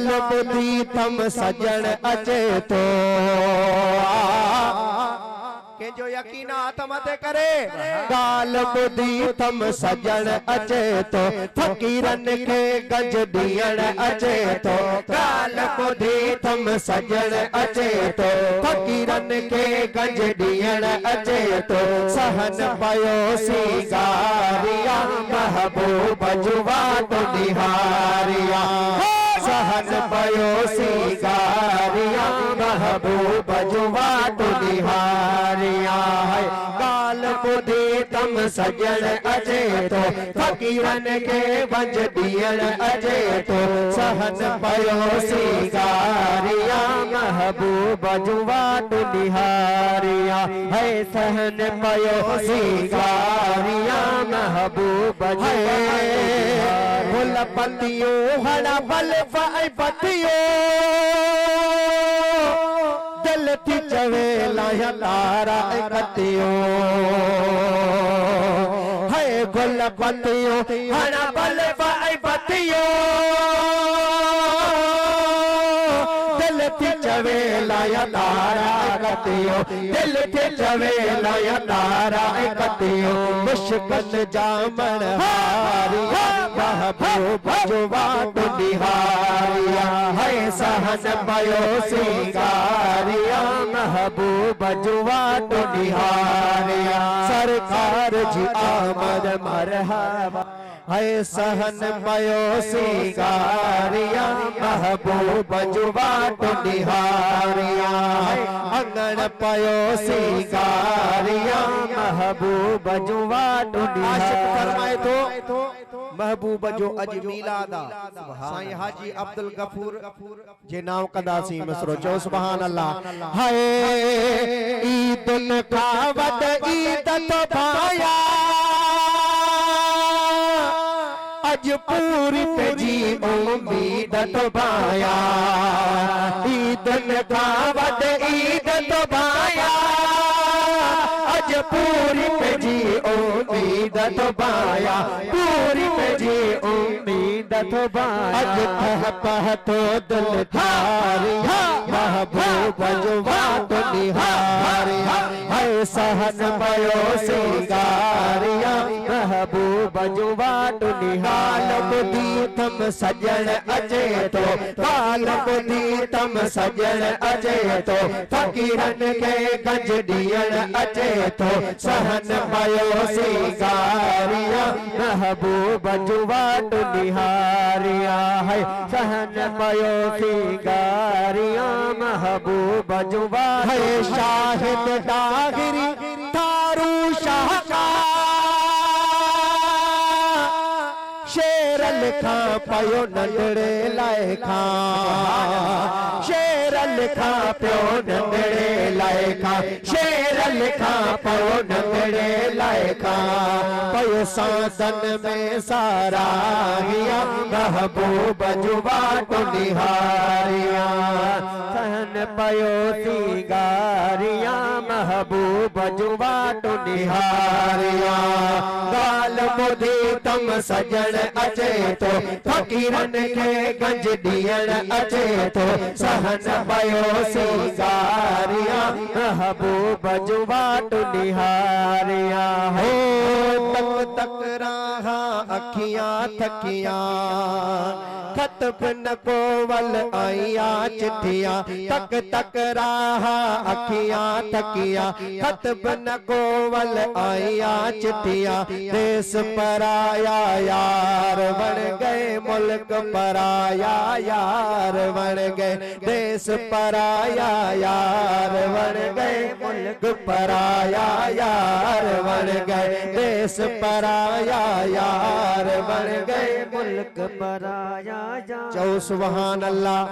गाल बुधी थम सजण अचे तो के जो यकीन हाथ मथे करे गाल बुधी थम सजण अचे तो फकीरन के गज दियण अचे तो गाल बुधी थम सजण अचे तो फकीरन के गज दियण अचे तो सहन पयो सिंगारिया महबूब जुवा तो निहारिया सहन पयो सिंगारिया महबूब जुवा तो निहारिया है गाल बुधी थम सजण अचे तो फकीरन के बज दियण अचे तो सहन पयो सिंगारिया महबूब जुवा तो निहारिया है सहन पयो सिंगारिया महबूब फुल पतियो हड़ा बल पतियो दिल थी चवे लाया तारा कतियो है गुल पतियो हड़ा बल पतियो दिल थी चवे लाया तारा कतियो दिल थी चवे लाया तारा कतियो मुश्किल जामन हारिया महबूब जुवा तो निहारिया है सहन पयो सिंगारिया महबूब जुवा तो निहारिया सरकार जी आमद मरहबा है सहन पयो सिंगारिया महबूब जुवा तो निहारिया अंगन पयो सिंगारिया महबूब जुवा तो निहारिया तो महबूब जो अज मिलादा साईं हाजी अब्दुल गफूर जे नाम कदासी मसरो चो सुभान अल्लाह हाय ईद का वद ईद तो पाया अज पूरी जी उम्मीद तो पाया ईद का वद ईद तो पाया अज पूरी जी उम्मीद तो पाया पूरी जी उम्मीद तो पाया अज पह तो दिल थारिया महबूब जुवा तो निहारिया है सहन पयो सिंगारिया महबूब जुवा तो निहाल बुधी थम सजण अचे तो गाल बुधी थम सजण अचे तो फकीरन के गज दियण अचे तो सहन पयो सिंगारिया महबूब जुवा तो निहारिया है सहन पयो सिंगारिया महबूब जुवा है शाहिद दागिरी तारू शाह का शेर लिखा पयो नंढड़े लाए खा शेर लिखा पियो नंढड़े लाए खा शेर लिखा पयो नंढड़े लाए खा पयो साधन में सारा हिया महबूब जुवा तो निहारिया सहन पयो सिंगारिया महबूब जुवा तो निहारिया गाल बुधी थम सजण अचे तो फकीरन के गंज दियण अचे तो सहन पयो सिंगारिया महबूब जुवा तो निहारिया हो तक तक रहा अखियां थकियां खत न कोवल आइया चिट्ठिया तक तक रहा अखियां थकिया खत न कोवल आइया चिट्ठिया देश पराया यार बन गए मुल्क पराया यार बन गए देश पराया यार बन गए मुल्क पराया यार बन गए देश पराया यार बन गए मुल्क पराया चौ सुभान अल्लाह।